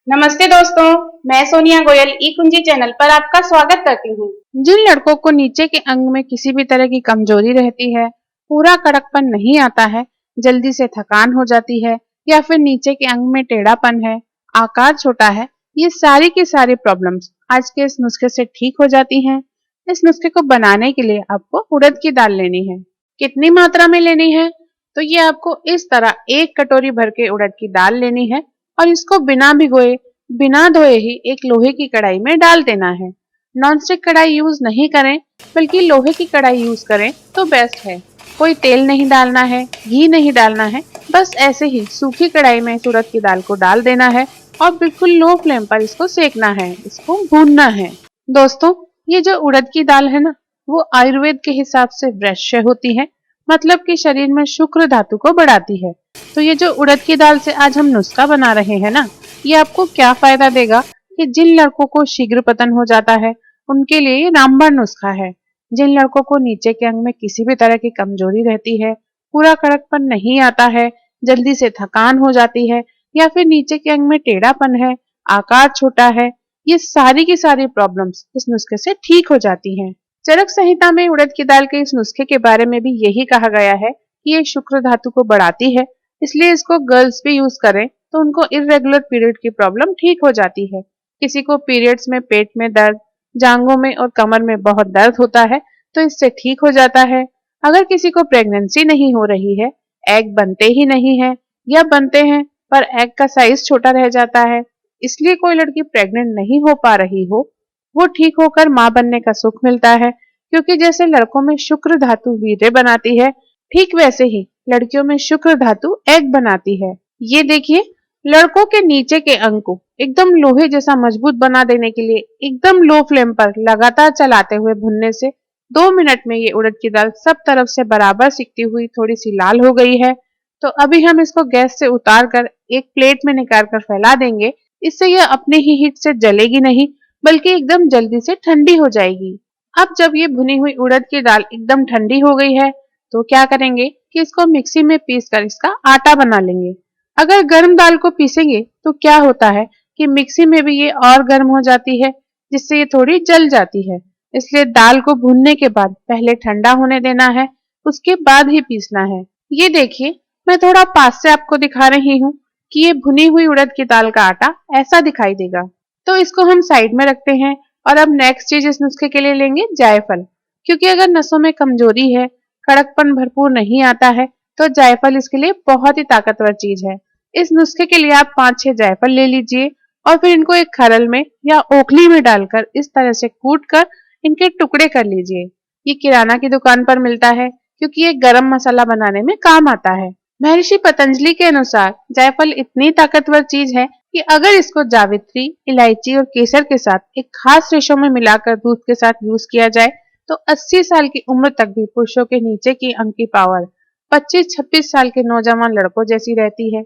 नमस्ते दोस्तों, मैं सोनिया गोयल ई कुंजी चैनल पर आपका स्वागत करती हूँ। जिन लड़कों को नीचे के अंग में किसी भी तरह की कमजोरी रहती है, पूरा कड़कपन नहीं आता है, जल्दी से थकान हो जाती है या फिर नीचे के अंग में टेढ़ापन है, आकार छोटा है, ये सारी की सारी प्रॉब्लम्स आज के इस नुस्खे से ठीक हो जाती हैं। इस नुस्खे को बनाने के लिए आपको उड़द की दाल लेनी है। कितनी मात्रा में लेनी है? तो ये आपको इस तरह 1 कटोरी भर के उड़द की दाल लेनी है और इसको बिना भिगोए बिना धोए ही एक लोहे की कढ़ाई में डाल देना है। नॉनस्टिक कढ़ाई यूज नहीं करें, बल्कि लोहे की कढ़ाई यूज करें तो बेस्ट है। कोई तेल नहीं डालना है, घी नहीं डालना है, बस ऐसे ही सूखी कढ़ाई में उड़द की दाल को डाल देना है और बिल्कुल लो फ्लेम पर इसको सेकना है, इसको भूनना है। दोस्तों, ये जो उड़द की दाल है ना, वो आयुर्वेद के हिसाब से वैश्य होती है, मतलब कि शरीर में शुक्र धातु को बढ़ाती है। तो ये जो उड़द की दाल से आज हम नुस्खा बना रहे हैं ना, ये आपको क्या फायदा देगा कि जिन लड़कों को शीघ्र पतन हो जाता है, उनके लिए ये रामबाण नुस्खा है। जिन लड़कों को नीचे के अंग में किसी भी तरह की कमजोरी रहती है, पूरा कड़कपन नहीं आता है, जल्दी से थकान हो जाती है या फिर नीचे के अंग में टेढ़ापन है, आकार छोटा है, ये सारी की सारी प्रॉब्लम्स इस नुस्खे से ठीक हो जाती हैं। चरक संहिता में उड़द की दाल के इस नुस्खे के बारे में भी यही कहा गया है कि ये शुक्र धातु को बढ़ाती है, इसलिए इसको गर्ल्स भी यूज करें तो उनको इरेगुलर पीरियड की प्रॉब्लम ठीक हो जाती है। किसी को पीरियड्स में पेट में दर्द, जांघों में और कमर में बहुत दर्द होता है तो इससे ठीक हो जाता है। अगर किसी को प्रेगनेंसी नहीं हो रही है, एग बनते ही नहीं है या बनते हैं पर एग का साइज छोटा रह जाता है, इसलिए कोई लड़की प्रेग्नेंट नहीं हो पा रही हो, वो ठीक होकर मां बनने का सुख मिलता है। क्योंकि जैसे लड़कों में शुक्र धातु वीर्य बनाती है, ठीक वैसे ही लड़कियों में शुक्र धातु एग बनाती है। ये देखिए, लड़कों के नीचे के अंग को एकदम लोहे जैसा मजबूत बना देने के लिए एकदम लो फ्लेम पर लगातार चलाते हुए भुनने से 2 मिनट में ये उड़द की दाल सब तरफ से बराबर सिकती हुई थोड़ी सी लाल हो गई है। तो अभी हम इसको गैस से उतार कर एक प्लेट में निकाल कर फैला देंगे। इससे यह अपने ही हीट से जलेगी नहीं, बल्कि एकदम जल्दी से ठंडी हो जाएगी। अब जब ये भुनी हुई उड़द की दाल एकदम ठंडी हो गई है, तो क्या करेंगे कि इसको मिक्सी में पीस कर इसका आटा बना लेंगे। अगर गर्म दाल को पीसेंगे तो क्या होता है कि मिक्सी में भी ये और गर्म हो जाती है, जिससे ये थोड़ी जल जाती है। इसलिए दाल को भूनने के बाद पहले ठंडा होने देना है, उसके बाद ही पीसना है। ये देखिए, मैं थोड़ा पास से आपको दिखा रही हूँ कि ये भुनी हुई उड़द की दाल का आटा ऐसा दिखाई देगा। तो इसको हम साइड में रखते हैं और अब नेक्स्ट चीज इस नुस्खे के लिए लेंगे जायफल। क्योंकि अगर नसों में कमजोरी है, कड़कपन भरपूर नहीं आता है, तो जायफल इसके लिए बहुत ही ताकतवर चीज है। इस नुस्खे के लिए आप 5-6 जायफल ले लीजिए और फिर इनको एक खरल में या ओखली में डालकर इस तरह से कूट कर इनके टुकड़े कर लीजिए। ये किराना की दुकान पर मिलता है, क्योंकि ये गरम मसाला बनाने में काम आता है। महर्षि पतंजलि के अनुसार जायफल इतनी ताकतवर चीज है कि अगर इसको जावित्री, इलायची और केसर के साथ एक खास रेशो में मिलाकर दूध के साथ यूज किया जाए तो 80 साल की उम्र तक भी पुरुषों के नीचे की अंग की पावर 25-26 साल के नौजवान लड़कों जैसी रहती है।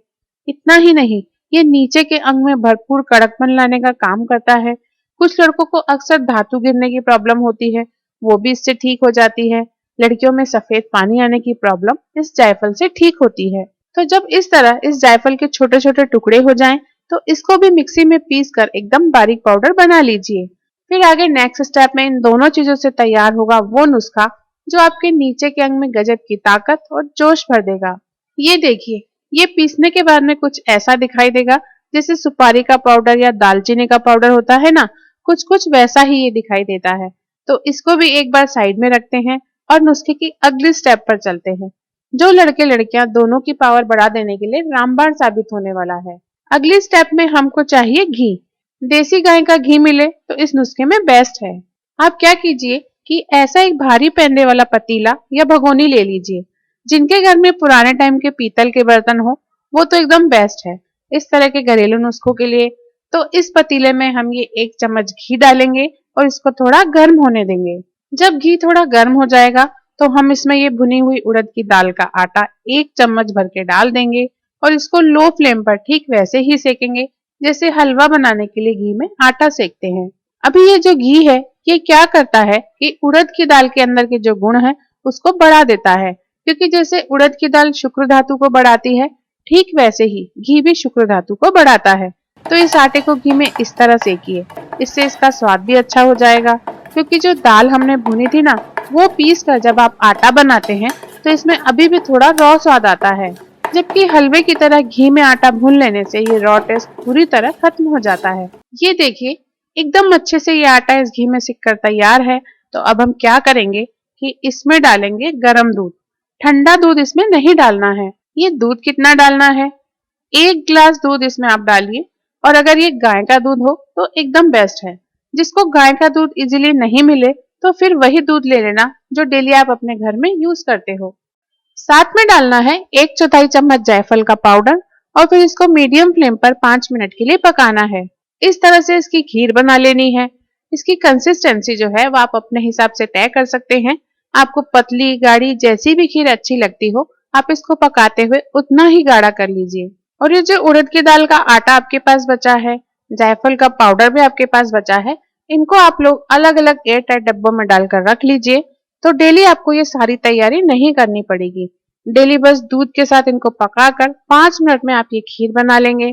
इतना ही नहीं, ये नीचे के अंग में भरपूर कड़कपन लाने का काम करता है। कुछ लड़कों को अक्सर धातु गिरने की प्रॉब्लम होती है, वो भी इससे ठीक हो जाती है। लड़कियों में सफेद पानी आने की प्रॉब्लम इस जायफल से ठीक होती है। तो जब इस तरह इस जायफल के छोटे छोटे टुकड़े हो जाएं, तो इसको भी मिक्सी में पीस कर एकदम बारीक पाउडर बना लीजिए। फिर आगे नेक्स्ट स्टेप में इन दोनों चीजों से तैयार होगा वो नुस्खा जो आपके नीचे के अंग में गजब की ताकत और जोश भर देगा। ये देखिए, ये पीसने के बाद में कुछ ऐसा दिखाई देगा जैसे सुपारी का पाउडर या दालचीनी का पाउडर होता है ना, कुछ कुछ वैसा ही ये दिखाई देता है। तो इसको भी एक बार साइड में रखते हैं और नुस्खे की अगली स्टेप पर चलते हैं, जो लड़के लड़कियां दोनों की पावर बढ़ा देने के लिए रामबाण साबित होने वाला है। अगली स्टेप में हमको चाहिए घी। देसी गाय का घी मिले तो इस नुस्खे में बेस्ट है। आप क्या कीजिए कि ऐसा एक भारी पैंदे वाला पतीला या भगोनी ले लीजिए। जिनके घर में पुराने टाइम के पीतल के बर्तन हो, वो तो एकदम बेस्ट है इस तरह के घरेलू नुस्खों के लिए। तो इस पतीले में हम ये 1 चम्मच घी डालेंगे और इसको थोड़ा गर्म होने देंगे। जब घी थोड़ा गर्म हो जाएगा तो हम इसमें ये भुनी हुई उड़द की दाल का आटा 1 चम्मच भर के डाल देंगे और इसको लो फ्लेम पर ठीक वैसे ही सेकेंगे जैसे हलवा बनाने के लिए घी में आटा सेकते हैं। अभी ये जो घी है, ये क्या करता है कि उड़द की दाल के अंदर के जो गुण है उसको बढ़ा देता है। क्योंकि जैसे उड़द की दाल शुक्र धातु को बढ़ाती है, ठीक वैसे ही घी भी शुक्र धातु को बढ़ाता है। तो इस आटे को घी में इस तरह सेकिए, इससे इसका स्वाद भी अच्छा हो जाएगा। क्योंकि जो दाल हमने भुनी थी ना, वो पीस कर जब आप आटा बनाते हैं तो इसमें अभी भी थोड़ा रॉ स्वाद आता है, जबकि हलवे की तरह घी में आटा भून लेने से ये रॉ टेस्ट पूरी तरह खत्म हो जाता है। ये देखिए, एकदम अच्छे से ये आटा इस घी में सिक कर तैयार है। तो अब हम क्या करेंगे कि इसमें डालेंगे गरम दूध। ठंडा दूध इसमें नहीं डालना है। ये दूध कितना डालना है? 1 गिलास दूध इसमें आप डालिए। और अगर ये गाय का दूध हो तो एकदम बेस्ट है। जिसको गाय का दूध इजीली नहीं मिले तो फिर वही दूध ले लेना जो डेली आप अपने घर में यूज करते हो। साथ में डालना है 1/4 चम्मच जायफल का पाउडर और फिर इसको मीडियम फ्लेम पर 5 मिनट के लिए पकाना है। इस तरह से इसकी खीर बना लेनी है। इसकी कंसिस्टेंसी जो है वो आप अपने हिसाब से तय कर सकते हैं। आपको पतली गाढ़ी जैसी भी खीर अच्छी लगती हो, आप इसको पकाते हुए उतना ही गाढ़ा कर लीजिए। और ये जो उड़द की दाल का आटा आपके पास बचा है, जायफल का पाउडर भी आपके पास बचा है, इनको आप लोग अलग अलग एयर टाइट डब्बों में डालकर रख लीजिए। तो डेली आपको ये सारी तैयारी नहीं करनी पड़ेगी। डेली बस दूध के साथ इनको पकाकर 5 मिनट में आप ये खीर बना लेंगे।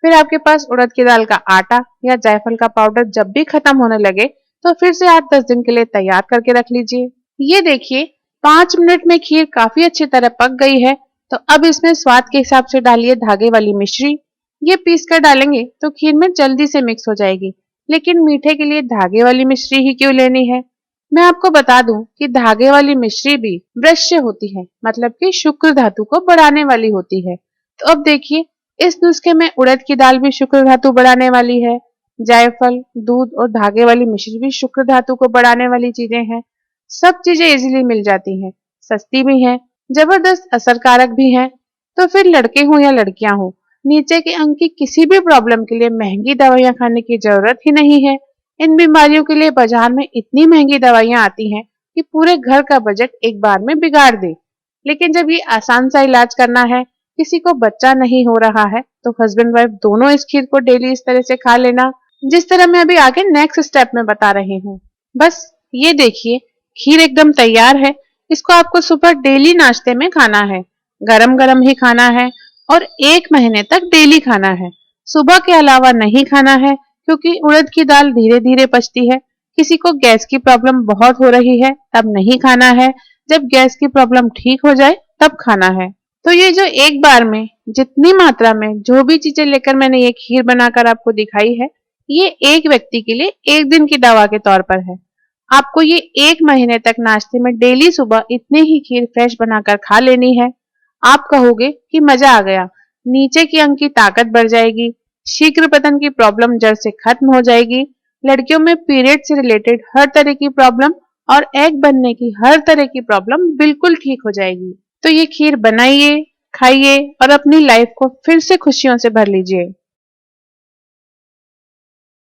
फिर आपके पास उड़द की दाल का आटा या जायफल का पाउडर जब भी खत्म होने लगे तो फिर से 8-10 दिन के लिए तैयार करके रख लीजिए। ये देखिए, 5 मिनट में खीर काफी अच्छी तरह पक गई है। तो अब इसमें स्वाद के हिसाब से डालिए धागे वाली मिश्री। ये पीस कर डालेंगे तो खीर में जल्दी से मिक्स हो जाएगी। लेकिन मीठे के लिए धागे वाली मिश्री ही क्यों लेनी है? मैं आपको बता दूं कि धागे वाली मिश्री भी वृश्य होती है, मतलब कि शुक्र धातु को बढ़ाने वाली होती है। तो अब देखिए, इस नुस्खे में उड़द की दाल भी शुक्र धातु बढ़ाने वाली है, जायफल, दूध और धागे वाली मिश्री भी शुक्र धातु को बढ़ाने वाली चीजें हैं। सब चीजें इजीली मिल जाती हैं, सस्ती भी हैं, जबरदस्त असरकारक भी हैं। तो फिर लड़के हो या लड़कियां हो, नीचे के अंग की किसी भी प्रॉब्लम के लिए महंगी दवाइयां खाने की जरूरत ही नहीं है। इन बीमारियों के लिए बाजार में इतनी महंगी दवाइयां आती हैं कि पूरे घर का बजट एक बार में बिगाड़ दे। लेकिन जब ये आसान सा इलाज करना है, किसी को बच्चा नहीं हो रहा है, तो हस्बैंड वाइफ दोनों इस खीर को डेली इस तरह से खा लेना, जिस तरह मैं अभी आगे नेक्स्ट स्टेप में बता रही हूँ। बस ये देखिए, खीर एकदम तैयार है। इसको आपको सुबह डेली नाश्ते में खाना है, गरम गरम ही खाना है और 1 महीने तक डेली खाना है। सुबह के अलावा नहीं खाना है, क्योंकि उड़द की दाल धीरे धीरे पचती है। किसी को गैस की प्रॉब्लम बहुत हो रही है तब नहीं खाना है, जब गैस की प्रॉब्लम ठीक हो जाए तब खाना है। तो ये जो एक बार में जितनी मात्रा में जो भी चीजें लेकर मैंने ये खीर बनाकर आपको दिखाई है, ये एक व्यक्ति के लिए 1 दिन की दवा के तौर पर है। आपको ये 1 महीने तक नाश्ते में डेली सुबह इतनी ही खीर फ्रेश बनाकर खा लेनी है। आप कहोगे कि मजा आ गया, नीचे की अंग की ताकत बढ़ जाएगी, शीघ्र पतन की प्रॉब्लम जड़ से खत्म हो जाएगी, लड़कियों में पीरियड से रिलेटेड हर तरह की प्रॉब्लम और एग बनने की हर तरह की प्रॉब्लम बिल्कुल ठीक हो जाएगी। तो ये खीर बनाइए, खाइए और अपनी लाइफ को फिर से खुशियों से भर लीजिए।